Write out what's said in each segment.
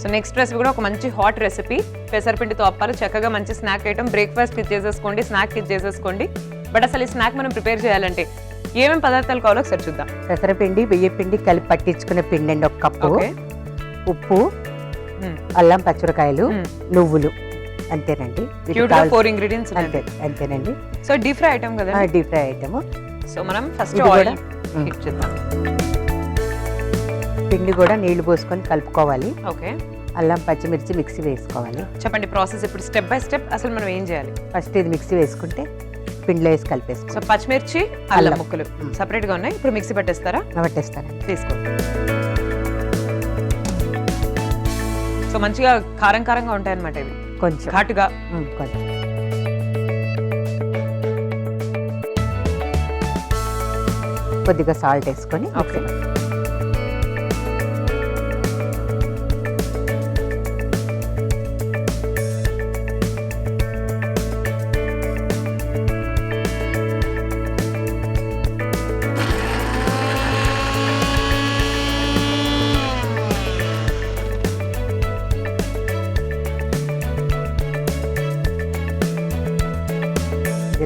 So next recipe కూడా ఒక మంచి హాట్ రెసిపీ, పెసరపిండితో అప్పాలు. చక్కగా మంచి స్నాక్ ఐటమ్, బ్రేక్ఫాస్ట్ ఇది చేసేసుకోండి, స్నాక్ ఇది చేసేసుకోండి. బట్ అసలు ఈ స్నాక్ మనం ప్రిపేర్ చేయాలంటే ఏమేమి పదార్థాలు కావాలో ఒకసారి చూద్దాం. పెసరపిండి, బియ్యపిండి కలిపి పట్టించుకునే పిండి అండి 1 కప్పు, ఉప్పు, అల్లం, పచ్చిమిరకాయలు, నువ్వులు, అంతేనండి. 4 ఇంగ్రీడియంట్స్ అంతేనండి. సో డీప్ ఫ్రై ఐటమ్ కదా, డీప్ ఫ్రై ఐటమ్. సో మనం ఫస్ట్ ఆయిల్ హీట్ చేద్దాం. పిండి కూడా నీళ్లు పోసుకొని కలుపుకోవాలి. ఓకే. అల్లం, పచ్చిమిర్చి మిక్సీ వేసుకోవాలి. చెప్పండి ప్రాసెస్ ఇప్పుడు స్టెప్ బై స్టెప్. అసలు మనం ఏం చేయాలి? ఫస్ట్ ఇది మిక్సీ వేసుకుంటే పిండిలో వేసి కలిపేసుకోవాలి. సో పచ్చిమిర్చి, అల్లం ముక్కలు సపరేట్ గా ఉన్నాయి, ఇప్పుడు మిక్సీ పట్టేస్తారా? పట్టేస్తానండి. తీసుకోండి. సో మంచిగా కారం కారంగా ఉంటాయి అన్నమాట ఇవి, కొంచెం ఘాటుగా. కొంచెం కొద్దిగా సాల్ట్ వేసుకొని. ఓకే.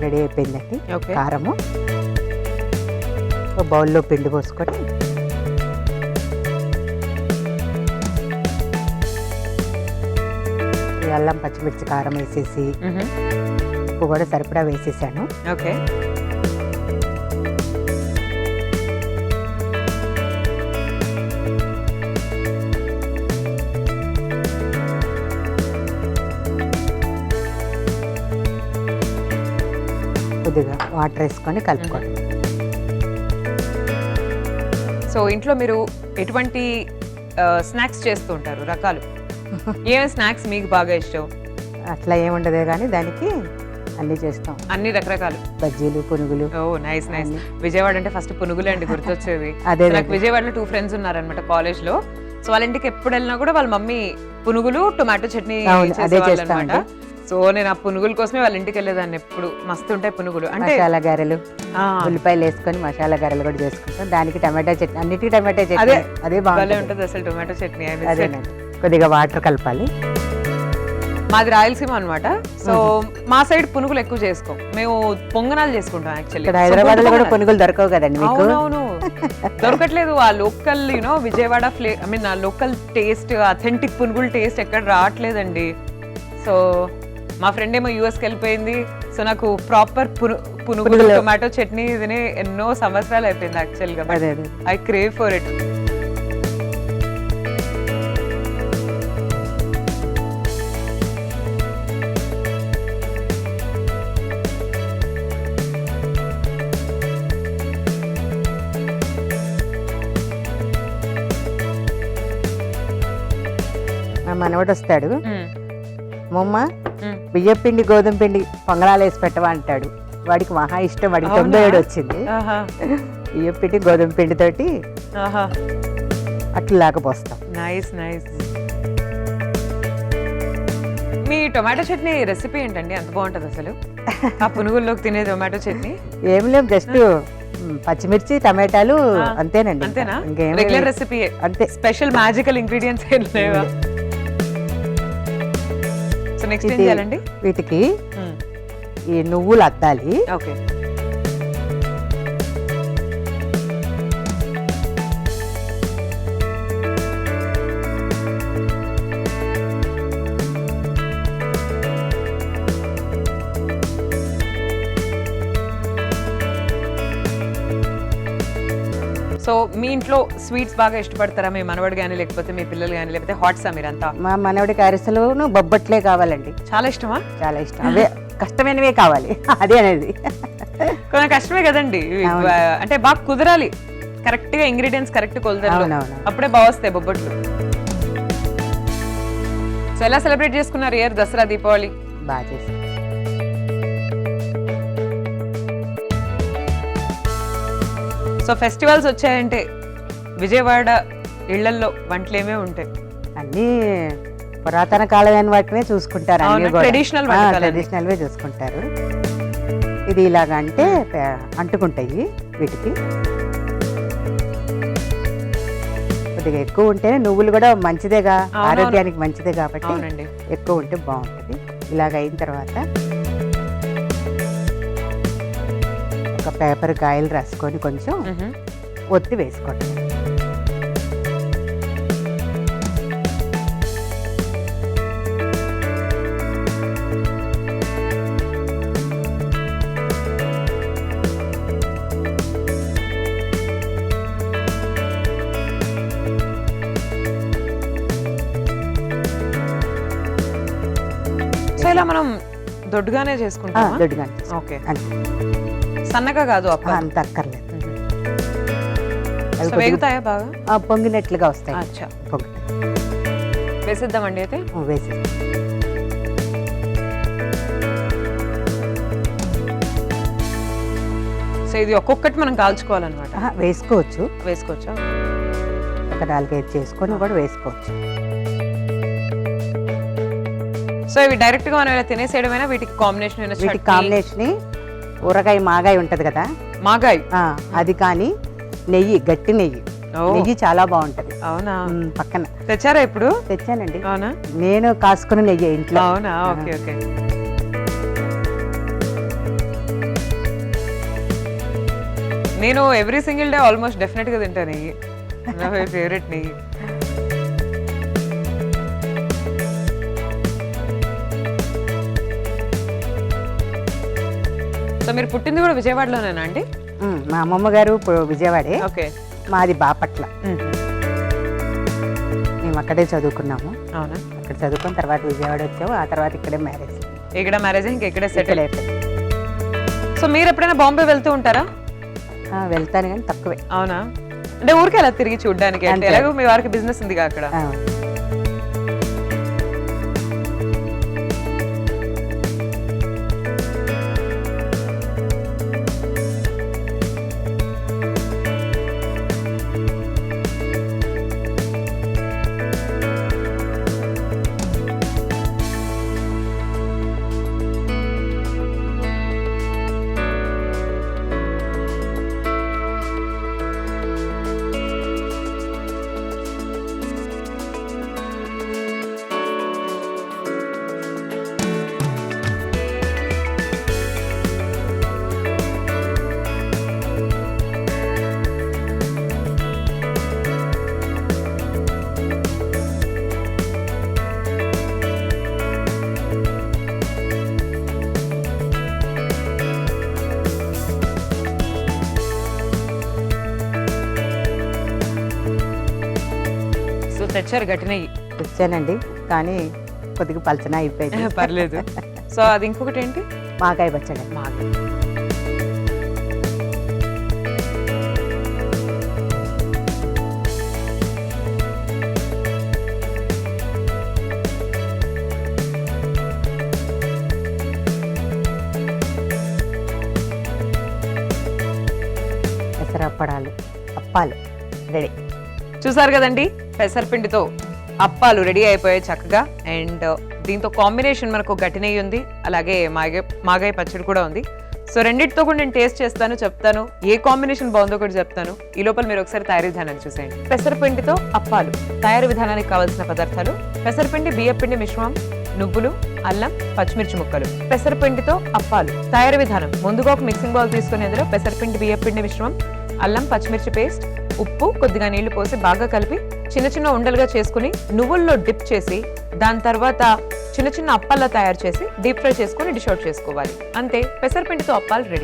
రెడీ అయిపోయిందండి. ఓకే. కారము బౌల్లో పిండి పోసుకొని అల్లం, పచ్చిమిర్చి, కారం వేసేసి ఉప్పు కూడా సరిపడా వేసేసాను. ఓకే. కొద్దిగా వాటర్ వేసుకొని కలుపుకోండి. సో ఇంట్లో మీరు ఎటువంటి స్నాక్స్ చేస్తూ ఉంటారు? రకాలు ఏమేమి స్నాక్స్ మీకు బాగా ఇష్టం? అట్లా ఏముండదే కానీ దానికి అన్ని చేస్తాం, అన్ని రకరకాలు. బజ్జీలు, పునుగులు. ఓ నైస్ నైస్. విజయవాడ అంటే ఫస్ట్ పునుగులే అండి గుర్తొచ్చేది. అదే నాకు విజయవాడలో 2 ఫ్రెండ్స్ ఉన్నారనమాట కాలేజ్ లో. సో వాళ్ళ ఇంటికి ఎప్పుడు వెళ్ళినా కూడా వాళ్ళ మమ్మీ పునుగులు, టొమాటో చట్నీ చేసేవాళ్ళనమాట. సో నేను ఆ పునుగుల కోసమే వాళ్ళ ఇంటికి వెళ్ళేదాన్ని ఎప్పుడు. మస్తు ఉంటాయి పునుగులు. అంటే మసాలా గారెలు, ఉల్లిపాయలు వేసుకొని మసాలా గారెలు కూడా చేసుకుంటాం. దానికి టమాటా చట్నీ, అన్నిటికీ టమాటా చట్నీ. అదే బాగా ఉంటుంది అసలు టొమాటో చట్నీ. అదేనండి. కొద్దిగా వాటర్ కలపాలి. మాది రాయలసీమ అనమాట. సో మా సైడ్ పునుగులు ఎక్కువ చేసుకోం, మేము పొంగనాలు చేసుకుంటాం యాక్చువల్లీ. హైదరాబాద్ లో కూడా పునుగులు దొరకవు కదండి మీకు? అవునవును, దొరకట్లేదు. ఆ లోకల్ విజయవాడ ఆ లోకల్ టేస్ట్, అథెంటిక్ పునుగులు టేస్ట్ ఎక్కడ రావట్లేదండి. సో మా ఫ్రెండ్ ఏమో యూఎస్కి వెళ్ళిపోయింది. సో నాకు ప్రాపర్ పునుగులు, టొమాటో చట్నీ తిని ఎన్నో సంవత్సరాలు అయిపోయింది యాక్చువల్గా. I crave for it. మా మనవడు వస్తాడు, మమ్మ బియ్యం పిండి, గోధుమ పిండి పొంగనాలు వేసి పెట్టవా అంటాడు. వాడికి మహా ఇష్టం. వాడికి 97 వచ్చింది. బియ్యం పిండి, గోధుమ పిండి తోటి అట్లా లాకపోస్తాం. Nice nice. మీ టొమాటో చట్నీ రెసిపీ ఏంటండి? అంత బాగుంటుంది అసలు ఆ పునుగుల్లోకి తినే టొమాటో చట్నీ? ఏం లేదు, జస్ట్ పచ్చిమిర్చి, టమాటాలు, అంతేనండి. అంతేనా? రెగ్యులర్ రెసిపీ అంతే. స్పెషల్ మ్యాజికల్ ఇంగ్రీడియంట్స్ ఏం లేవా? సో నెక్స్ట్ ఏం చేయాలండి? వీటికి ఈ నువ్వులు అద్దాలి. ఓకే. సో మీ ఇంట్లో స్వీట్స్ బాగా ఇష్టపడతారా? మీ మనవడు కానీ, లేకపోతే మీ పిల్లలు కానీ, లేకపోతే హాట్సా మీరంతా? మా మనవడికి అరిసెలును బొబ్బట్లే కావాలండి. చాలా ఇష్టమా? చాలా ఇష్టం. అవే కష్టమైనవే కావాలి. అదే అనేది కొంచెం కష్టమే కదండి. అంటే బాగా కుదరాలి, కరెక్ట్ గా ఇంగ్రీడియంట్స్ కరెక్ట్ కొలతలు, అప్పుడే బాగా వస్తాయి బొబ్బట్లు. సో ఎలా సెలబ్రేట్ చేసుకున్నారు ఇయర్ దసరా, దీపావళి? బాగా చేసి. సో ఫెస్టివల్స్ వచ్చాయంటే విజయవాడ ఇళ్లల్లో వంటలు ఏమే ఉంటాయి? అన్నీ పురాతన కాలమైన వాటినే చూసుకుంటారు. ట్రెడిషనల్ వే చూసుకుంటారు. ఇది ఇలాగా అంటే అంటుకుంటాయి వీటికి. కొద్దిగా ఎక్కువ ఉంటేనే నువ్వులు కూడా మంచిదేగా, అవునవును. ఆరోగ్యానికి మంచిదే కాబట్టి అవునండి. ఎక్కువ ఉంటే బాగుంటుంది. ఇలాగ అయిన తర్వాత ఒక పేపర్ ఆయిల్ రాసుకొని కొంచెం మ్హూ. ఒత్తి వేసుకోండి. సో ఇలా మనం దొడ్డుగానే చేసుకుంటాం. దొడ్డుగా ఓకే, అంతే, సన్నగా కాదు అప్పాలు. అంత అక్కర్లేదు. మ్హూ. అవి సో వేగుతాయా బాగా? పొంగినట్లుగా వస్తాయి. అచ్చా, పొంగి వేసేద్దామండి అయితే. వేసి సో ఇది ఒక్కొక్కటి మనం కాల్చుకోవాలన్నమాట. వేసుకోవచ్చు. వేసుకోవచ్చా? ఒక 4-5 చేసుకొని కూడా వేసుకోవచ్చు. సో ఇవి డైరెక్ట్ గా మనం ఇలా తినేసేయడమైనా వీటికి కాంబినేషన్ వీటి కాంబినేషన్ ఊరగాయ మాగాయ ఉంటది కదా, మాగాయ్. అది కానీ నెయ్యి, గట్టి నెయ్యి, నెయ్యి చాలా బాగుంటది. అవునా? పక్కన తెచ్చారా ఇప్పుడు? తెచ్చానండి. అవునా? నేను కాసుకుని నెయ్యి ఇంట్లో. అవునా? Okay okay. నేను every single day almost definite గా తింటాను నెయ్యి. నా ఫేవరెట్ నెయ్యి. సో మీరు పుట్టింది కూడా విజయవాడలోనేనా అండి? మా అమ్మమ్మ గారు విజయవాడే, ఓకే. మాది బాపట్ల. మేము అక్కడే చదువుకున్నాము. అవునా? అక్కడ చదువుకున్న తర్వాత విజయవాడ వచ్చాము. ఆ తర్వాత ఇక్కడే మ్యారేజ్. ఇక్కడ మ్యారేజ్ ఇంకా ఇక్కడే సెటిల్. అయిపోయింది. సో మీరు ఎప్పుడైనా బాంబే వెళ్తూ ఉంటారా? వెళ్తాను కానీ తక్కువే. అవునా? అంటే ఊరికి అలా తిరిగి చూడడానికి, అంటే అంతే. ఎలాగో మీ వారికి బిజినెస్ ఉందిగా అక్కడ. తెచ్చారు గట్టి నెయ్యి. తెచ్చానండి కానీ కొద్దిగా పలచన అయిపోయింది. పర్లేదు. సో అది ఇంకొకటి ఏంటి? మాకాయ పచ్చడి. మాగాయ్. పెసరప్పడాలు, అప్పాలు రెడీ. చూసారు కదండి, పెసరపిండితో అప్పాలు రెడీ అయిపోయాయి చక్కగా. అండ్ దీంతో కాంబినేషన్ మనకు గట్టి నెయ్యి ఉంది, అలాగే మాగాయ పచ్చడి కూడా ఉంది. సో రెండింటితో కూడా నేను టేస్ట్ చేస్తాను, చెప్తాను ఏ కాంబినేషన్ బాగుందో కూడా చెప్తాను. ఈ లోపల మీరు ఒకసారి తయారీ విధానాన్ని చూసేయండి. పెసరపిండితో అప్పాలు తయారీ విధానానికి కావాల్సిన పదార్థాలు: పెసరపిండి, బియ్యపిండి మిశ్రమం, నువ్వులు, అల్లం, పచ్చిమిర్చి ముక్కలు. పెసరపిండితో అప్పాలు తయారీ విధానం: ముందుగా ఒక మిక్సింగ్ బౌల్ తీసుకుని అందులో పెసరపిండి, బియ్యపిండి మిశ్రమం, అల్లం, పచ్చిమిర్చి పేస్ట్, ఉప్పు, కొద్దిగా నీళ్లు పోసి బాగా కలిపి చిన్న చిన్న ఉండలుగా చేసుకుని నువ్వుల్లో డిప్ చేసి దాని తర్వాత చిన్న చిన్న అప్పాల్లో తయారు చేసి డీప్ ఫ్రై చేసుకుని డిష్ అవుట్ చేసుకోవాలి. అంతే, పెసరపిండితో అప్పాలు రెడీ.